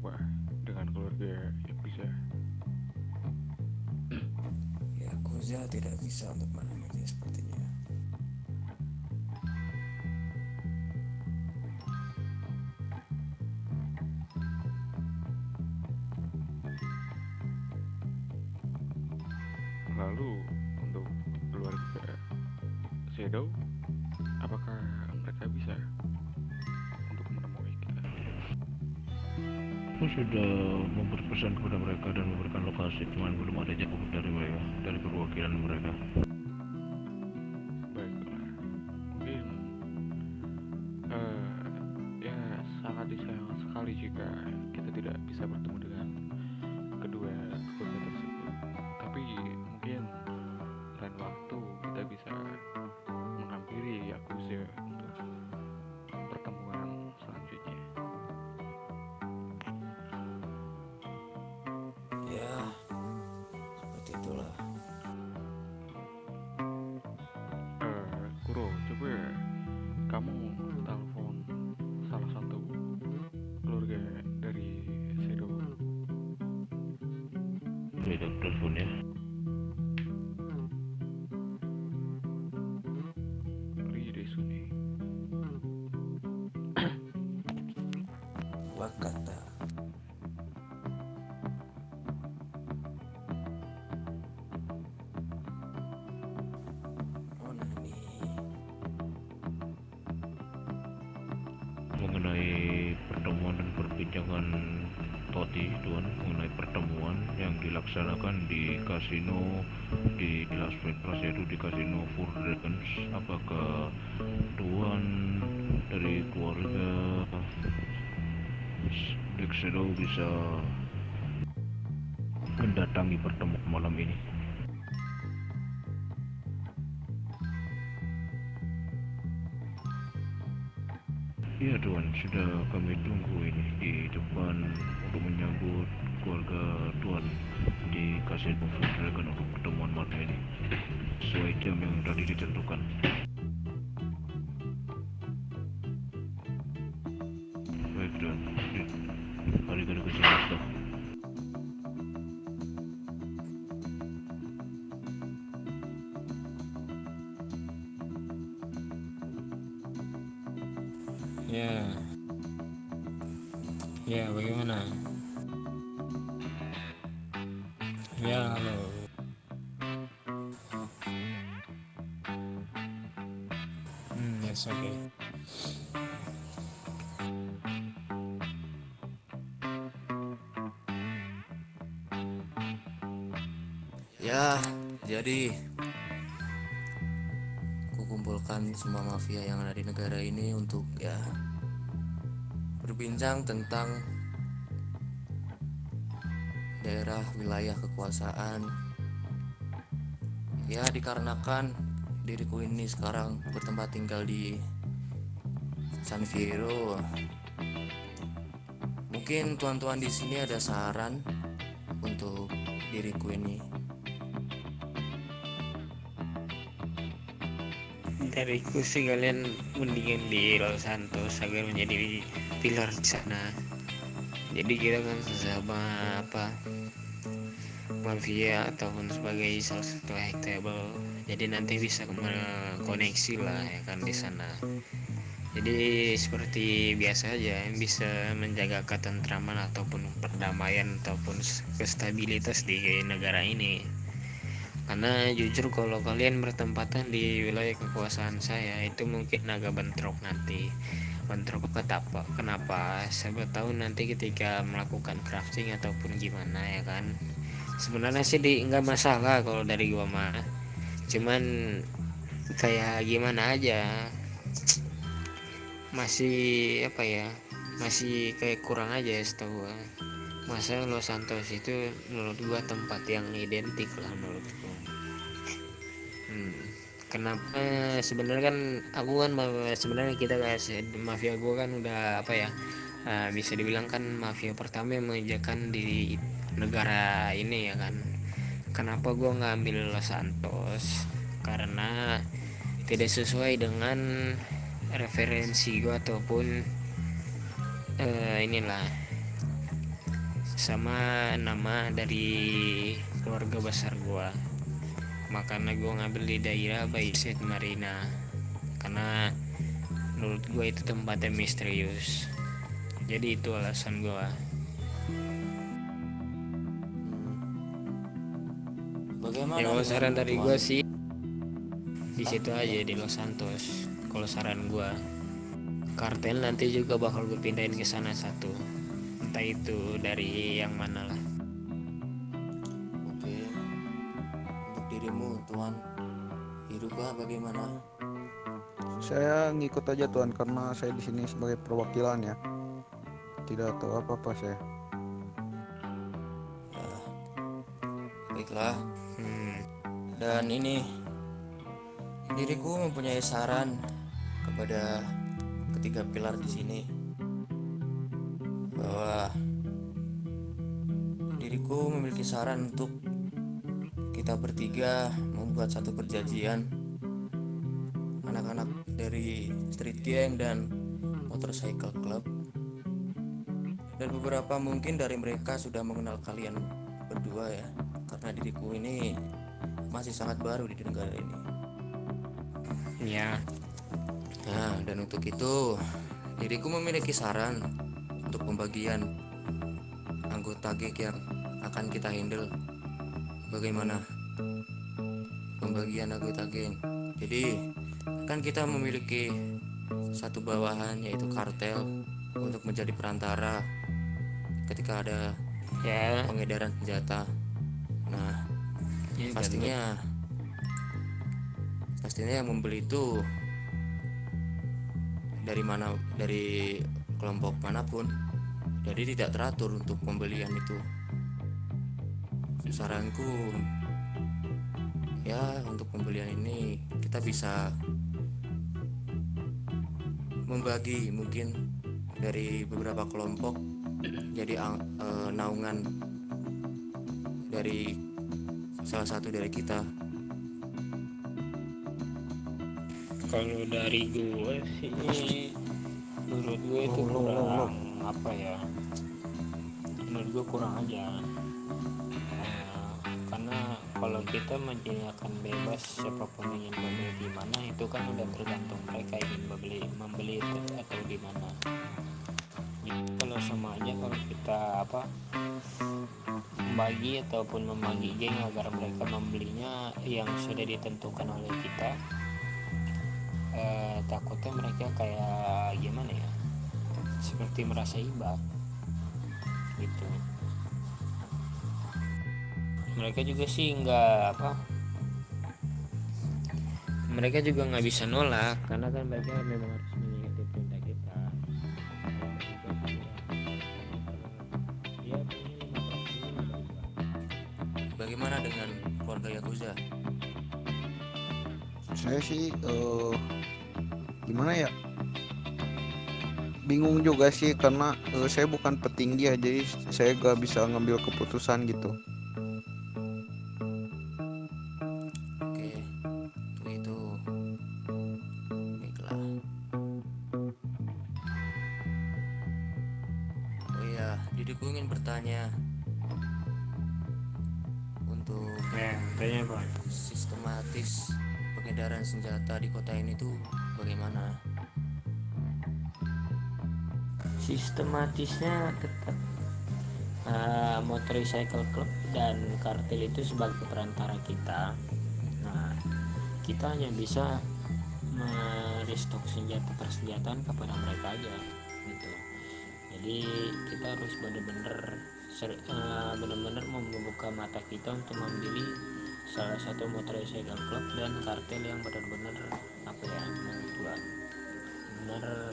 apa dengan keluarga Yakuza? Yakuza tidak bisa untuk menemani sepertinya. Lalu untuk keluarga Shadow, apakah mereka bisa untuk menemui kita? Aku sudah berpesan kepada mereka dan memberikan lokasi, cuman belum ada jawab dari mereka, dari perwakilan mereka. Baiklah, mungkin ya sangat disayangkan sekali jika kita tidak bisa bertemu dengan kedua keluarga tersebut. Tapi mungkin lain waktu kita bisa menghampiri Yakuza untuk pertemuan selanjutnya. Ya, seperti itulah. Kuro, coba kamu telepon salah satu keluarga dari Shadow. Beda telepon ya. Ridesune. Wakata. Oh Nani. Mengenai pertemuan dan perbincangan Toti, Tuan, mengenai pertemuan yang dilaksanakan di kasino di Las Vegas, yaitu di kasino Four Dragons. Apakah Tuan dari keluarga Black Shadow bisa mendatangi pertemuan malam ini? Iya Tuan, sudah kami tunggu ini di depan untuk menyambut keluarga Tuan di Kasino Food Dragon untuk pertemuan malam ini sesuai jam yang tadi ditentukan. Baik Tuan, hari-hari kesempatan. Ya, ya bagaimana? Ya halo. Yes okay. Ya, jadi kukumpulkan semua mafia yang ada di negara ini untuk ya berbincang tentang daerah wilayah kekuasaan. Ya dikarenakan diriku ini sekarang bertempat tinggal di San Fierro. Mungkin tuan-tuan di sini ada saran untuk diriku ini. Dariku sih kalian mendingan di Los Santos agar menjadi pilar di sana. Jadi kita kan sesama apa mafia ataupun sebagai salah satu high table. Jadi nanti bisa koneksi lah ya kan di sana. Jadi seperti biasa aja yang bisa menjaga ketentraman ataupun perdamaian ataupun kestabilitas di negara ini. Karena jujur kalau kalian bertempatan di wilayah kekuasaan saya itu mungkin agak bentrok nanti. Bentrok kenapa? Siapa tahu nanti ketika melakukan crafting ataupun gimana ya kan. Sebenarnya sih nggak masalah kalau dari gua mah. Cuman kayak gimana aja, masih apa ya, masih kayak kurang aja setahu gua. Masa Los Santos itu menurut gua tempat yang identik lah menurutku. Kenapa sebenarnya kan aku kan sebenarnya kita guys mafia gue kan udah apa ya, bisa dibilang kan mafia pertama yang menginjakan di negara ini ya kan. Kenapa gue ngambil Los Santos? Karena tidak sesuai dengan referensi gue ataupun inilah sama nama dari keluarga besar gua. Makanya gua ngambil di daerah Baiset Marina karena menurut gua itu tempatnya misterius. Jadi itu alasan gua. Bagaimana Ya kalau saran denganmu, dari Tuan? gua sih di situ aja di Los Santos. Kalau saran gua, kartel nanti juga bakal gue pindahin ke sana satu. Entah itu dari yang mana lah. Oke, untuk dirimu, Tuan, hiduplah bagaimana? Saya ngikut aja Tuan karena saya di sini sebagai perwakilan ya. Tidak tahu apa-apa saya. Ya, baiklah. Hmm, Dan ini diriku mempunyai saran kepada ketiga pilar di sini bahwa diriku memiliki saran untuk kita bertiga membuat satu perjanjian, anak-anak dari Street Gang dan Motorcycle Club, dan beberapa mungkin dari mereka sudah mengenal kalian berdua ya, karena diriku ini masih sangat baru di negara ini. ya. Nah, dan untuk itu diriku memiliki saran untuk pembagian anggota geng yang akan kita handle. Bagaimana pembagian anggota geng? Jadi kan kita memiliki satu bawahan yaitu kartel untuk menjadi perantara ketika ada Ya, pengedaran senjata. Nah, ya pastinya yang membeli itu dari kelompok manapun, jadi tidak teratur untuk pembelian itu. Saranku ya, untuk pembelian ini kita bisa membagi mungkin dari beberapa kelompok jadi naungan dari salah satu dari kita. kalau dari gue sih, menurut gue itu kurang apa ya? Menurut gue kurang aja. Karena kalau kita menyediakan bebas siapapun ingin membeli di mana, itu kan udah tergantung mereka ingin membeli itu atau di mana. Jadi kalau sama aja kalau kita membagi ataupun membagi geng agar mereka membelinya yang sudah ditentukan oleh kita, takutnya mereka kayak gimana ya, seperti merasa iba gitu. Mereka juga sih mereka juga nggak bisa nolak karena kan mereka memang harus mengikuti perintah kita. Bagaimana dengan keluarga Yakuza? Saya sih gimana ya? Bingung juga sih karena saya bukan petinggi ya, jadi saya gak bisa ngambil keputusan gitu. Oke, untuk itu baiklah. Oh iya, diriku ingin bertanya untuk Tanya Bang. sistematis pengedaran senjata di kota ini tuh bagaimana? Sistematisnya tetap Motorcycle Club dan kartel itu sebagai perantara kita. Nah, kita hanya bisa merestock persenjataan kepada mereka aja gitu. Jadi kita harus benar-benar membuka mata kita untuk membeli salah satu Motorcycle Club dan kartel yang benar-benar menjual benar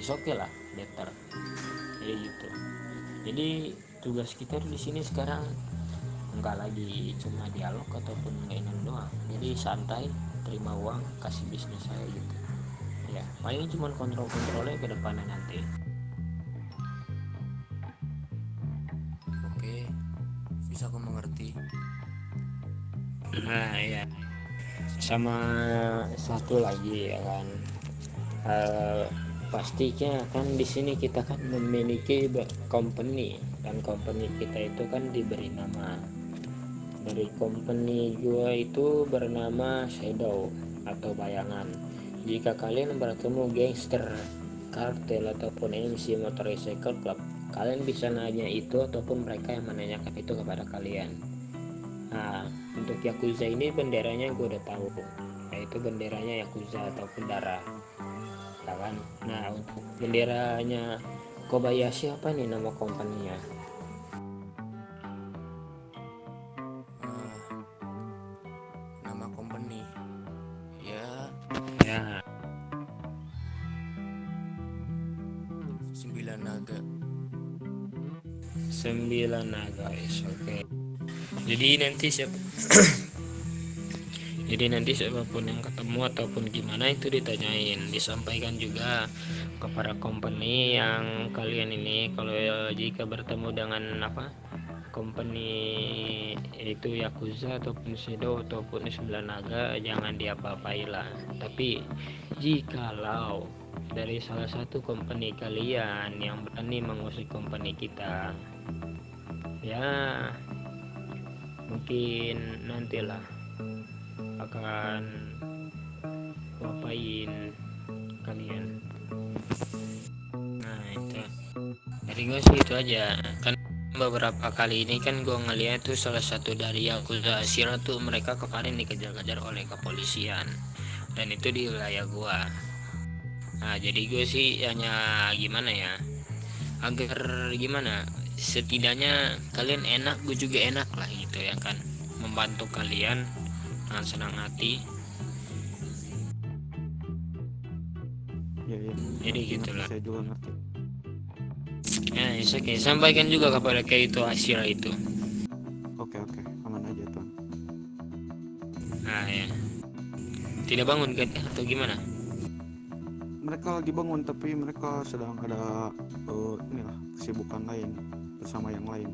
oke lah, better jadi gitu. Jadi tugas kita di sini sekarang nggak lagi cuma dialog ataupun mainan doang, jadi santai, terima uang, kasih bisnis saya gitu ya. Paling cuma kontrolnya ke depannya nanti. Oke, bisa aku mengerti. Nah ya, sama satu lagi ya kan, pastinya kan di sini kita kan memiliki company kan company kita itu kan diberi nama. Dari company gua itu bernama Shadow atau Bayangan. Jika kalian bertemu gangster, kartel ataupun MC Motorcycle Club, kalian bisa nanya itu ataupun mereka yang menanyakan itu kepada kalian. Nah, untuk Yakuza ini benderanya gue udah tahu, yaitu benderanya Yakuza ataupun darah, ya kan? Nah, untuk benderanya Kobayashi apa nih nama company-nya? Ah, nama company ya Ya, 9 Naga. 9 naga, oke. Jadi nanti siapapun yang ketemu ataupun gimana itu ditanyain, disampaikan juga kepada company yang kalian ini kalau jika bertemu dengan company itu Yakuza ataupun Shadow ataupun 9 naga, jangan diapa-apain lah. Tapi jikalau dari salah satu company kalian yang berani mengusik company kita, ya mungkin nantilah akan ngapain kalian. Nah itu dari gue sih itu aja kan. Beberapa kali ini kan gue ngeliat tuh salah satu dari Yakuza Ashira tuh mereka kemarin dikejar-kejar oleh kepolisian, dan itu di wilayah gue. Nah jadi gue sih hanya gimana ya, agar gimana setidaknya kalian enak, gue juga enak lah gitu ya kan, membantu kalian dengan senang hati. Ya, ya. Jadi Ngerti, gitulah. saya juga ngerti. Ya oke, sampaikan juga kepada kayak itu Asyira itu. Oke, aman aja tuan. Nah ya, tidak bangun kan atau gimana? Mereka lagi bangun tapi mereka sedang ada inilah kesibukan lain bersama yang lain.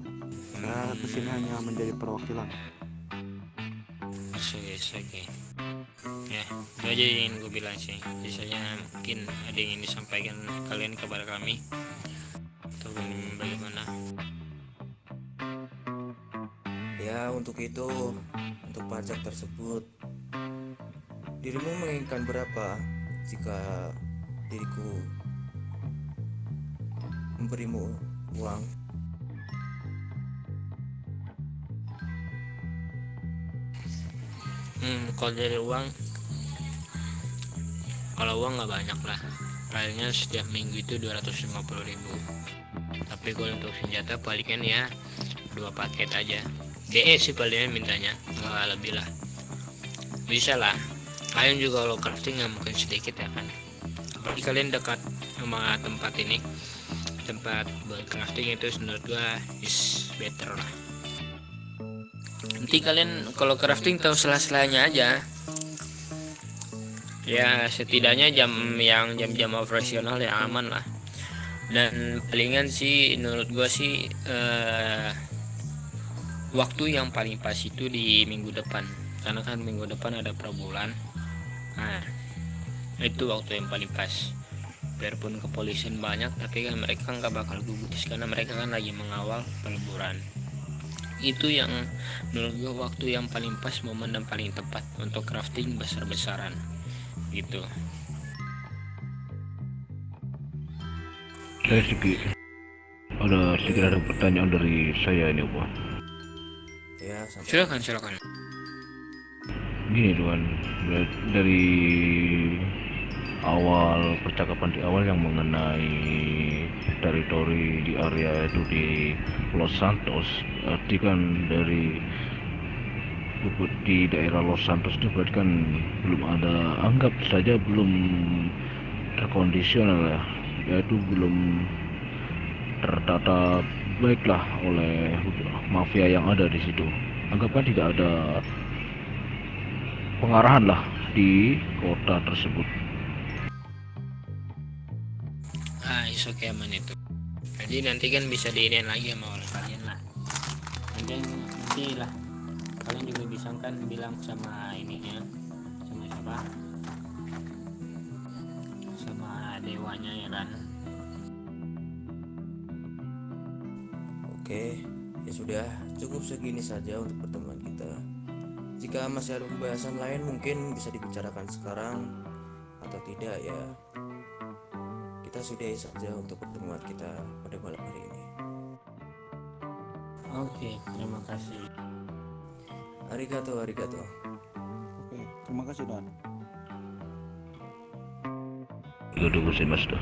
Saya kesini hanya menjadi perwakilan. Oke. Ya, itu aja yang ingin gue bilang sih. Biasanya mungkin ada yang ingin disampaikan kalian kepada kami atau bagaimana. Ya untuk itu, untuk pajak tersebut, dirimu menginginkan berapa jika diriku memberimu uang? Kalau uang nggak banyak lah, kayaknya setiap minggu itu 250.000. Tapi kalau untuk senjata palingan ya 2 paket aja. DE sih palingan mintanya, nggak lebih lah. Bisa lah, kalian juga kalau crafting nggak mungkin sedikit ya kan. Apalagi kalian dekat sama tempat ini, tempat buat crafting itu menurut gua is better lah. Nanti kalian kalau crafting tahu sela-selanya aja. Ya setidaknya jam-jam operasional yang aman lah. Dan palingan sih menurut gua sih waktu yang paling pas itu di minggu depan. Karena kan minggu depan ada per bulan. Nah, itu waktu yang paling pas. Biarpun kepolisian banyak, tapi kan mereka nggak bakal gubris karena mereka kan lagi mengawal peleburan. Itu yang menurut gue waktu yang paling pas, momen yang paling tepat untuk crafting besar-besaran gitu. Saya sedikit ada pertanyaan dari saya ini, Pak. Ya sampai Silakan. Gini tuan, dari awal percakapan di awal yang mengenai teritori di area itu di Los Santos, arti kan dari di daerah Los Santos itu berarti kan belum ada, anggap saja belum terkondisional ya, yaitu belum tertata baiklah oleh mafia yang ada di situ. Anggapkan tidak ada pengarahan lah di kota tersebut. Oke aman itu. Jadi nanti kan bisa diinin lagi sama orang kalian lah. Nanti lah kalian juga bisa kan bilang sama ininya, sama siapa, sama dewanya ya kan. Oke, ya sudah, cukup segini saja untuk pertemuan kita. Jika masih ada pembahasan lain mungkin bisa dibicarakan sekarang atau tidak ya kita sudahi saja untuk pertemuan kita pada malam hari ini. Oke, terima kasih. Arigato. Oke, terima kasih Don. Arigatou gozaimashita.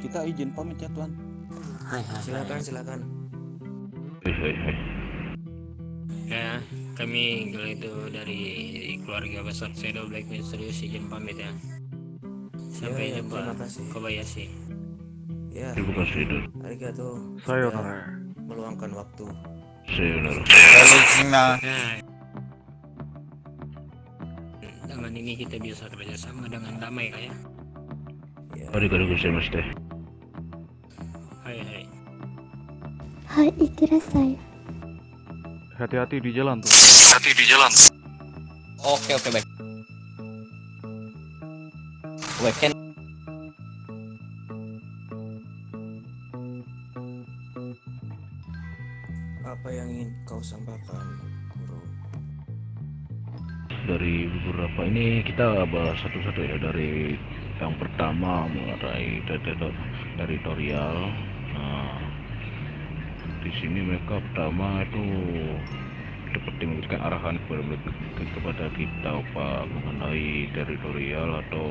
Kita izin pamit ya Tuan. Hai, hai, Silakan. Hai. Ya, kami kalau itu dari keluarga besar Shadow Black Mysterious izin pamit ya. Sampai Ya, jumpa. terima kasih. Kobayashi. Ya, Terima kasih Don. arigato Sayonara. meluangkan waktu. Sayonara. Nah, dengan ini kita bisa kerjasama dengan damai ya. Ya, Arigatou gozaimashita. Hai. はい、いってらっしゃい。 Hati-hati di jalan tuh. Oke, baik. Webcam. Apa yang ingin kau sampaikan, Guru? Dari beberapa ini kita bahas satu-satu ya. Dari yang pertama mulai dari tutorial. Nah, di sini mereka pertama itu seperti memberikan arahan kepada kita apa mengenai teritorial atau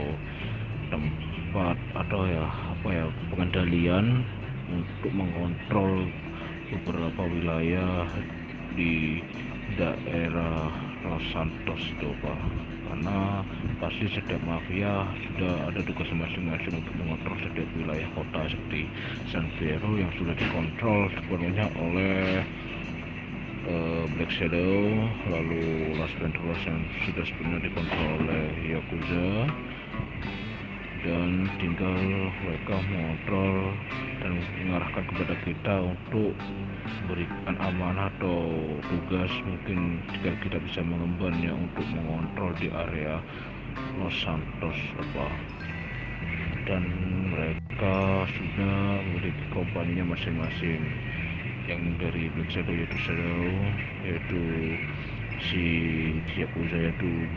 tempat atau pengendalian untuk mengontrol beberapa wilayah di daerah Los Santos itu Pak, karena pasti setiap mafia sudah ada tugas masing-masing untuk mengontrol setiap wilayah kota seperti San Fierro yang sudah dikontrol sepenuhnya oleh Black Shadow, lalu Los Venturos yang sudah sepenuhnya dikontrol oleh Yakuza, dan tinggal mereka mengontrol dan mengarahkan kepada kita untuk memberikan amanah atau tugas mungkin jika kita bisa mengembannya untuk mengontrol di area Los Santos dan mereka sudah memiliki kompaninya masing-masing. Yang dari Black Shadow yaitu si Yakuza yaitu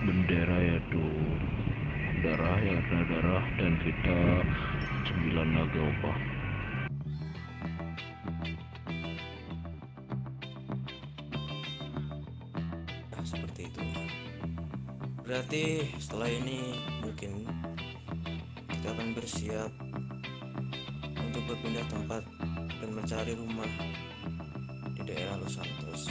bendera yaitu darah yang ada darah, dan kita 9 naga Opa. Nah, seperti itu. Berarti setelah ini mungkin kita akan bersiap untuk berpindah tempat dan mencari rumah di daerah Los Santos.